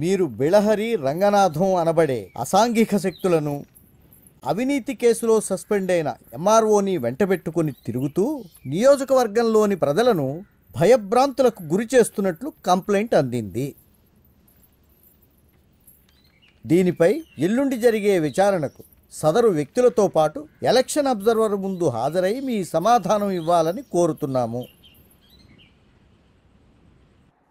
మీరు బిళహరి రంగనాథం అనబడే అసాంఘిక శక్తులను అవినీతి కేసులో సస్పెండ్ అయిన ఎంఆర్ఓని వెంటబెట్టుకుని తిరుగుతూ నియోజకవర్గంలోని ప్రజలను భయభ్రాంతులకు గురి చేస్తున్నట్లు కంప్లైంట్ అందింది. దీనిపై ఎల్లుండి జరిగే విచారణకు సదరు వ్యక్తులతో పాటు ఎలక్షన్ అబ్జర్వర్ ముందు హాజరై మీ సమాధానం ఇవ్వాలని కోరుతున్నాము.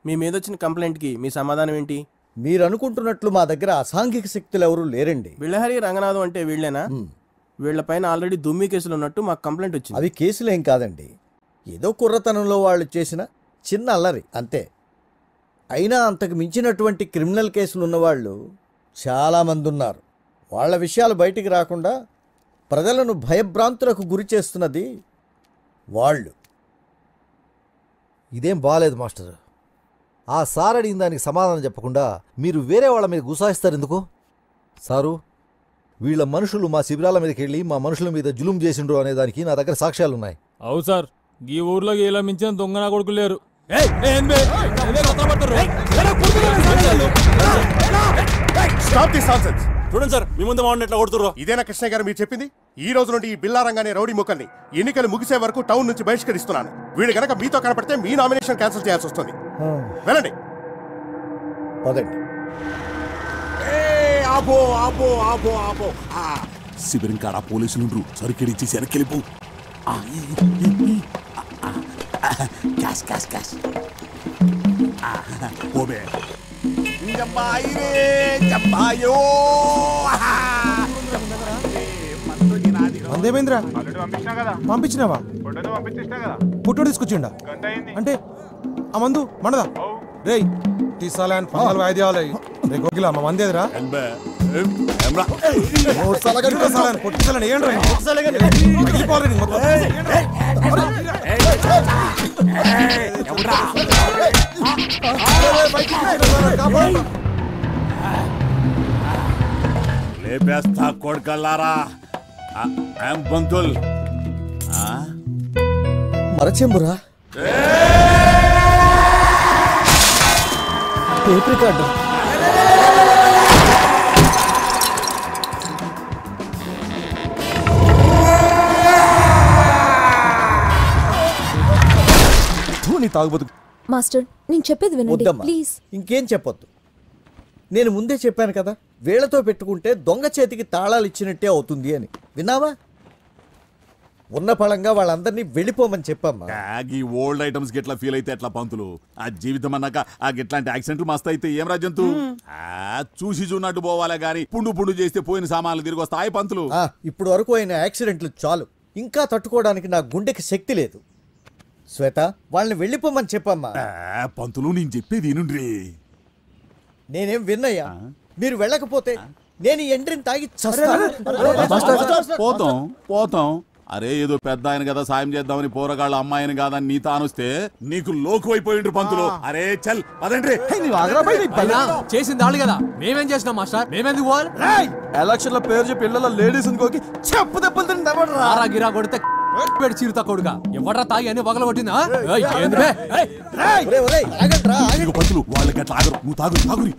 మీ మీద వచ్చిన కంప్లైంట్కి మీ సమాధానం ఏంటి? మీరు అనుకుంటున్నట్లు మా దగ్గర అసాంఘిక శక్తులు ఎవరూ లేరండి. బిళ్ళహరి రంగనాథం అంటే వీళ్ళేనా? వీళ్ళపైన ఆల్రెడీ దుమ్మి కేసులు ఉన్నట్టు మాకు కంప్లైంట్ వచ్చింది. అవి కేసులేం కాదండి, ఏదో కుర్రతనంలో వాళ్ళు చేసిన చిన్న అల్లరి అంతే. అయినా అంతకు మించినటువంటి క్రిమినల్ కేసులు ఉన్నవాళ్ళు చాలామంది ఉన్నారు. వాళ్ళ విషయాలు బయటికి రాకుండా ప్రజలను భయభ్రాంతులకు గురి చేస్తున్నది వాళ్ళు. ఇదేం బాగాలేదు మాస్టర్. ఆ సార్ అడిగిన దానికి సమాధానం చెప్పకుండా మీరు వేరే వాళ్ళ మీద గుసాయిస్తారు ఎందుకు? సారు, వీళ్ళ మనుషులు మా శిబిరాల మీదకి వెళ్ళి మా మనుషుల మీద జులుం చేసిండ్రు అనే దానికి నా దగ్గర సాక్ష్యాలున్నాయి. అవు సార్, ఈ ఊర్లో ఇలా మించిన దొంగ నా కొడుకు లేరు. చూడండి సార్, మీ ముందు ఎట్లా కొడుతుర్రో. ఇదేనా కృష్ణ గారు మీరు చెప్పింది? ఈ రోజు నుండి ఈ బిల్లారంగానే రౌడీ ముక్కల్ని ఎన్నికలు ముగిసే వరకు టౌన్ నుంచి బహిష్కరిస్తున్నాను. వీడు గనక మీతో కనపడితే మీ నామినేషన్ క్యాన్సిల్ చేయాల్సి వస్తుంది. వెళ్ళండి. ఆపో ఆపో ఆపో ఆపో. శిబిరం కాడ పోలీసులు సరికెడిచ్చి వెనక్కిలిపు. Cash cash cash. పోబే మందేమేంద్రా పంపించినావా? పుట్టు తీసుకొచ్చిండా అంటే ఆ మందు మనదా? రేయ్ తీసాలని పందాలు వాయిద్యాలు రే గోగిలా మా మందేదిరా. పొట్టిసాలని ఏంట్రా లేపేస్తా కొడుకల్లారా. బంతుల్ మరచెంబురా, టేప్ రికార్డు. మాస్టర్, నేను చెప్పేది వినండి ప్లీజ్. ఇంకేం చెప్పొద్దు. నేను ముందే చెప్పాను కదా, వీళ్లతో పెట్టుకుంటే దొంగ చేతికి తాళాలు ఇచ్చినట్టే అవుతుంది అని. విన్నావా? ఉన్న పళంగా వాళ్ళందరినీ వెళ్ళిపోమని చెప్పమ్మా. ఈ ఓల్డ్ ఐటమ్స్ గిట్లా ఫీల్ అయితే ఎట్లా పంతులు? ఆ జీవితం అన్నాక ఆ గిట్లాంటి యాక్సిడెంట్లు మస్తు అయితే ఏం రాజంతు? చూసి చూన్నట్టు పోవాలే గాని పుండు పుండు చేస్తే పోయిన సామాన్లు తిరిగి వస్తాయి పంతులు. ఇప్పుడు వరకు అయిన యాక్సిడెంట్లు చాలు, ఇంకా తట్టుకోవడానికి నా గుండెకి శక్తి లేదు. శ్వేత, వాళ్ళని వెళ్ళిపోమని చెప్పమ్మా. పంతులు నేను చెప్పేది వినుండ్రి. నేనేం విన్నయ్యా, మీరు వెళ్ళకపోతే నేను ఎంట్రీని తాగి పోతాం పోతాం. అరే ఏదో పెద్ద ఆయన కదా సాయం చేద్దామని పోరగాళ్ళ అమ్మాయిని కాదని నీ తానొస్తే నీకు లోకు అయిపోయిండ్రు పంతులు. అరే చల్ పదండ్రి. చేసింది వాళ్ళు కదా, మేమేం చేసినాం మాస్టర్? మేమెందుకు పోవాలి? ఎలక్షన్ లో పేరు చెప్పి ఇళ్ళలో లేడీస్ ఇంకోకి చెప్పు దెబ్బలు తింటారా గిరా కొడితే చీరుతా కొడుగా ఎవడ్రా తాగి అని వగల కొట్టిందా? పంతులు వాళ్ళకి అట్లా ఆగరు, నువ్వు తాగు తాగురి.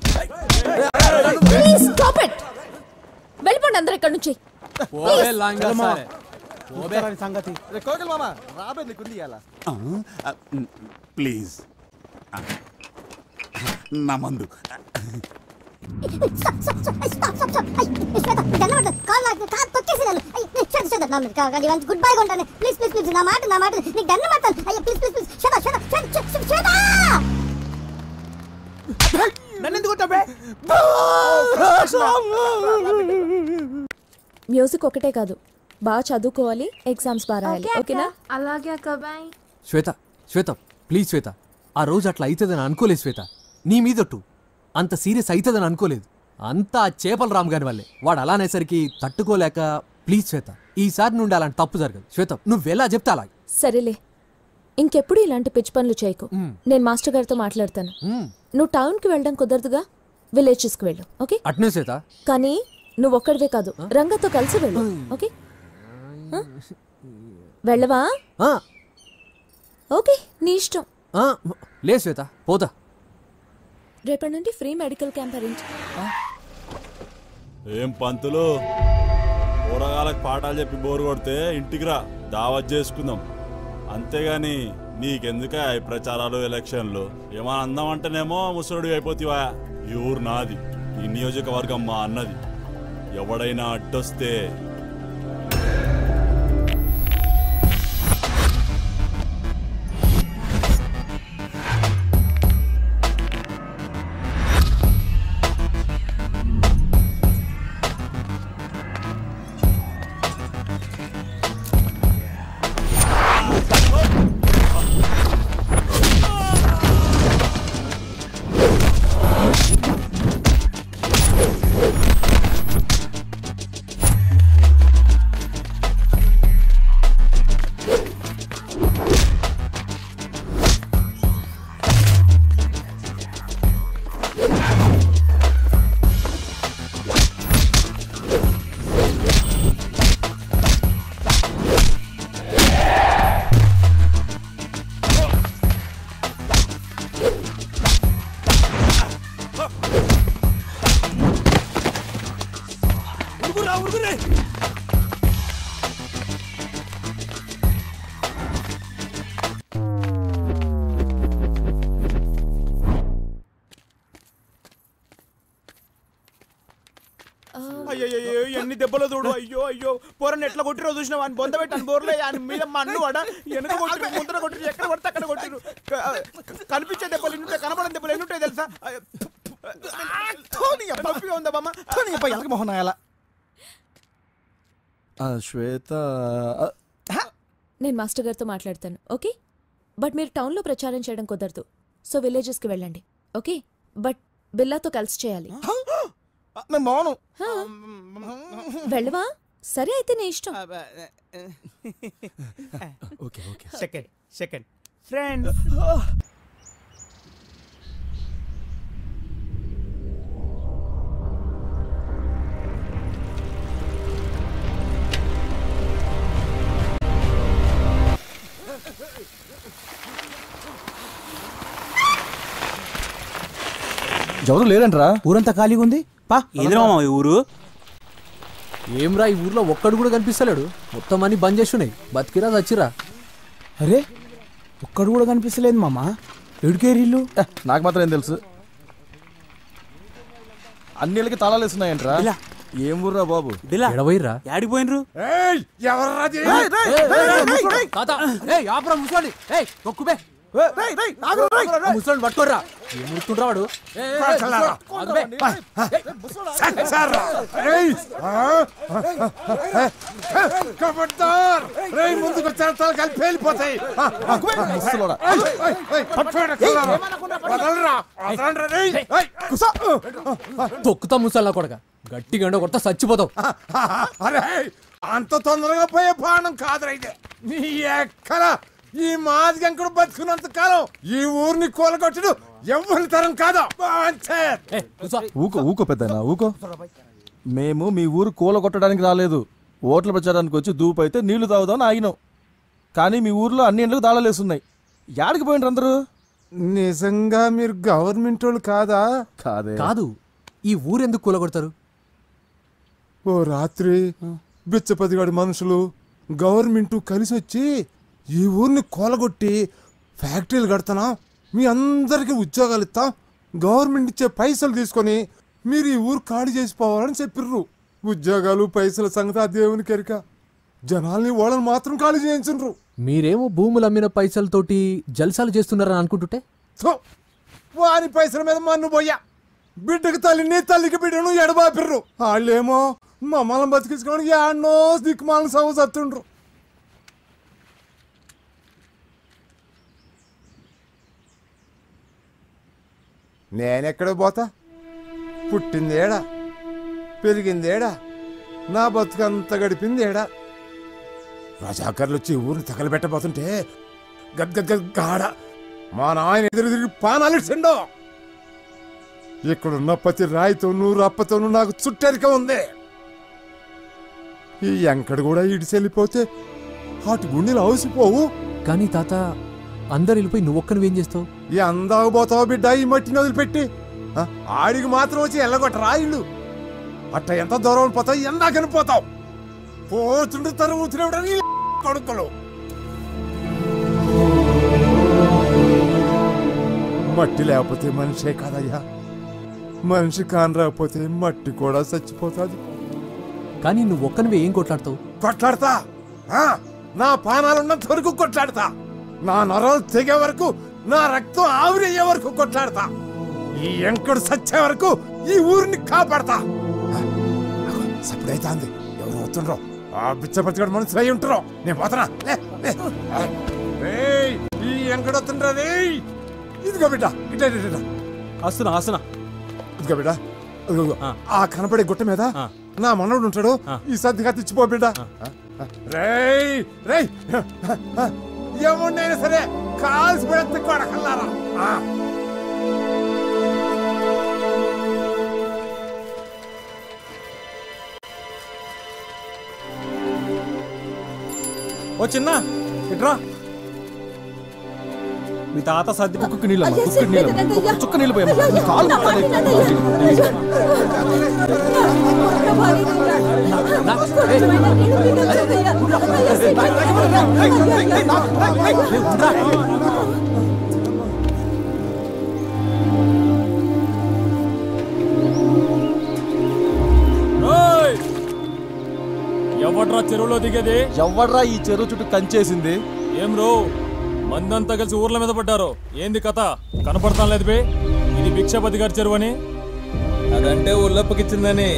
వెళ్ళిపోండి అందరూ ఇక్కడ నుంచి. ప్లీజ్ నా మందు. గుడ్ బై కొంటాను ప్లీజ్ ప్లీజ్ ప్లీజ్. నా మాట నా మాట నీకు దండం మాట్లాడు. అయ్యో please please please. Shut shut shut shut. Music ఒకటే కాదు, బాగా చదువుకోవాలి, ఎగ్జామ్స్ బాగా రాయాలి. ఓకేనా? అలాగే అక్కబాయ్. శ్వేత శ్వేత ప్లీజ్ శ్వేత, ఆ రోజు అట్లా అవుతుందని అనుకోలేదు శ్వేత. నీ మీదొట్టు అంత సీరియస్ అవుతుందని అనుకోలేదు. అంతా చేపల రామ్ గారి వల్లే. వాడు అలా అనేసరికి తట్టుకోలేక. ప్లీజ్ శ్వేత, ఈసారి నుండి అలాంటి తప్పు జరగదు. శ్వేత నువ్వెలా చెప్తా అలా. సరేలే, ఇంకెప్పుడు ఇలాంటి పిచ్చి పనులు చేయకు. నేను మాస్టర్ గారితో మాట్లాడతాను. నువ్వు టౌన్కి వెళ్ళడం కుదరదుగా, విలేజెస్కి వెళ్ళు. ఓకే? అట్నే శ్వేత. కానీ నువ్వు ఒక్కడివే కాదు, రంగతో కలిసి వెళ్ళు. ఓకే? వెళ్ళవా? ఓకే, నీ ఇష్టం. లే శ్వేత, పోతా. రేపటి నుండి ఫ్రీ మెడికల్ క్యాంప్ అరేంజ్. ఏం పంతులు, కూరగాయలకు పాఠాలు చెప్పి బోరు కొడితే ఇంటికి రా, దావత్ చేసుకుందాం. అంతేగాని నీకెందుకే ఈ ప్రచారాలు ఎలక్షన్లు? ఏమన్నా అందామంటేనేమో ముసలుడి అయిపోతావా? ఈ ఊరు నాది, ఈ నియోజకవర్గం మా అన్నది. ఎవడైనా అడ్డొస్తే అయ్యో ఎన్ని దెబ్బలు చూడు. అయ్యో అయ్యో పోరని ఎట్లా కొట్టిరో చూసినావు అని బొంద పెట్టాను బోర్లే అని మీద మన్ను వాడ వెనక కొట్టిరు ముందర కొట్టిరు ఎక్కడ కొడితే అక్కడ కొట్టిరు. కనిపించే దెబ్బలు ఎన్నుంటాయి, కనపడని దెబ్బలు ఎన్నుంటాయి తెలుసా? తప్పిగా ఉందా బామ్మ? ఎలక మొహన్ అలా శ్వేత, నేను మాస్టర్ గారితో మాట్లాడతాను, ఓకే? బట్ మీరు టౌన్లో ప్రచారం చేయడం కుదరదు, సో విలేజెస్కి వెళ్ళండి, ఓకే? బట్ బిల్లాతో కలిసి చేయాలి. నేను బాను. వెళ్ళవా? సరే అయితే నీ ఇష్టం. Okay okay. Second friends. ఎవరు లేరంట్రా, ఊరంతా ఖాళీగా ఉంది. పా ఎదురా ఈ ఊరు. ఏమ్రా ఈ ఊర్లో ఒక్కడు కూడా కనిపిస్తలేడు, మొత్తం అన్ని బంద్ చేస్తున్నాయి. బతికిరా చచ్చిరా? అరే ఒక్కడు కూడా కనిపిస్తలేదు మామ. ఎడుకేరిల్లు నాకు మాత్రం ఏం తెలుసు. అన్నిళ్ళకి తాళాలు వేస్తున్నాయంట్రా. ఏం ఊర్రా బాబు? ఎడవైరా? ఆడిపోయినరు. ముసలి పట్టుకోర్రా, ఏముడుతుండ్రా వాడు? ముందుకు కలిపి వెళ్ళిపోతాయి. తొక్కుతా ముసల్లా కొడక, గట్టి గంట కొడతా చచ్చిపోతావు. అరే అంత తొందరగా పోయే ప్రాణం కాదురైతే నీ ఎక్కడ ఈ మాదిగంకుడు బతుకున్నంత కాలం ఈ ఊరిని కూలగొట్టుడు ఎవరి తరం కాదా? ఊకో ఊకో పెద్దనా ఊకో. మేము మీ ఊరు కూలగొట్టడానికి రాలేదు, ఓట్ల ప్రచారానికి వచ్చి దూపైతే నీళ్లు తాగుదామని ఆగినాం. కానీ మీ ఊర్లో అన్ని ఇండ్లకు తాళాలేస్తున్నాయి. యాడికి పోయినరు అందరూ? నిజంగా మీరు గవర్నమెంట్ వాళ్ళు కాదా? కాదే. కాదు, ఈ ఊరెందుకు కూలగొడతారు? ఓ రాత్రి బిచ్చపతిగాడి మనుషులు గవర్నమెంట్ కలిసి వచ్చి ఈ ఊరిని కూలగొట్టి ఫ్యాక్టరీలు కడతానా, మీ అందరికీ ఉద్యోగాలు ఇస్తాం, గవర్నమెంట్ ఇచ్చే పైసలు తీసుకొని మీరు ఈ ఊరు ఖాళీ చేసిపోవాలని చెప్పిర్రు. ఉద్యోగాలు పైసల సంగతి ఆ దేవునికి ఎరిక. జనాల్ని వాళ్ళని మాత్రం ఖాళీ చేయించు. మీరేమో భూములు అమ్మిన పైసలతోటి జల్సాలు చేస్తున్నారని అనుకుంటుంటే వాని పైసల మీద మన్ను పోయా. బిడ్డకి తల్లిని తల్లికి బిడ్డను ఎడబాపిర్రు. వాళ్ళేమో మమ్మల్ని బతికించుకోవడానికి యాడ్నో దిక్కుమాలను సవసత్తుండ్రు. నేనెక్కడ పోతా? పుట్టిందేడా, పెరిగిందేడా, నా బతుకంతా గడిపిందేడా. రజాకర్లు వచ్చి ఊరిని తగలబెట్టబోతుంటే గద్గద్గాడ మా నాయన ఎదురు తిరిగి పానాలిసిండో. ఇక్కడున్న ప్రతి రాయితోనూ రప్పతోనూ నాకు చుట్టరిక ఉంది. ఈ ఎంకడు కూడా ఇడిచెళ్ళిపోతే వాటి గుండెలు అవసిపోవు. కానీ తాత, అందరు వెళ్ళిపోయి నువ్వొక్క నువ్వేం చేస్తావు? ఈ అందాకు పోతావు బిడ్డ ఈ మట్టిని వదిలిపెట్టి. ఆడికి మాత్రం వచ్చి ఎల్లగొట్టరా ఇల్లు అట్ట ఎంత దూరం పోతావు ఎందాకని పోతావు పోతుండు తరుగుతున్నప్పుడు కొడుకులు మట్టి లేకపోతే మనిషే కాదయ్యా మనిషి కాని రాకపోతే మట్టి కూడా చచ్చిపోతుంది కానీ నువ్వు ఒక్కనివే ఏం కొట్లాడతావు? కొట్లాడతా నా పానాలున్నంత వరకు కొట్లాడతా నా నరాలు తెగే వరకు నా రక్తం ఆవిరయ్యే వరకు కొట్లాడతా ఈ ఎంకడు సచ్చే వరకు ఈ ఊరిని కాపాడతా సప్పుడైతే అంది ఎవరు వస్తుండ్రో ఆ బిచ్చపతిగడ మనుషులు అయి ఉంటారో నేను పోతున్నా ఈ ఎంకడు వస్తుండ్రా రే ఇదిగో బిడ్డ ఇట్లా వస్తున్నా వస్తున్నా ఇదిగో బిడ్డ ఆ కనపడే గుట్ట మీద నా మనవడు ఉంటాడు ఈ సర్దిగా తెచ్చిపో బిడ్డ రేయ్ రేయ్ ఏముండైనా సరే కాల్సి పెడితే కొడకల్లారా ఓ చిన్న ఇట్రా మీ తాత సర్ది కుక్క నీళ్ళమ్మ కుక్క నీళ్ళమ్మ ఒక్క చుక్క నీళ్ళు పోయమ్మా నీ కాలు ఎవడ్రా చెరువులో దిగేది? ఎవడ్రా ఈ చెరువు చుట్టూ కంచేసింది? ఏం రో మందంతా కలిసి ఊర్ల మీద పడ్డారు. ఏంది కథ కనపడతాం లేదు బే? ఇది భిక్షపతి గారి చెరువు అని. అదంటే ఉల్లప్పకిచ్చిందని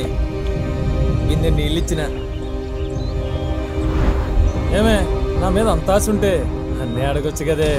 నిన్న నీళ్ళిచ్చిన. ఏమే నా మీద అంత ఆశ ఉంటే అన్నీ అడగొచ్చు కదే.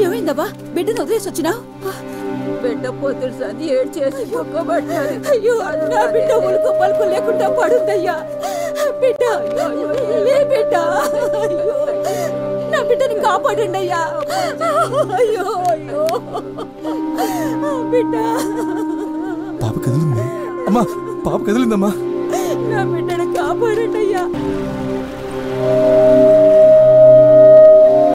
ఏమైందబ్బా? బిడ్డను వదిలేసి వచ్చినావు? బిడ్డ పొద్దుడు సంది ఏడు చేసి మొక్కబడ్డారు. అయ్యో నా బిడ్డ ఉలుకు పలుకు లేకుండా పడుందయ్యా. బిడ్డ లే బిడ్డ, నా బిడ్డని కాపాడండి అయ్యా. అయ్యో అయ్యో బిడ్డ. పాప కదిలింది అమ్మా, పాప కదిలిందమ్మా. నా బిడ్డని కాపాడండి అయ్యా.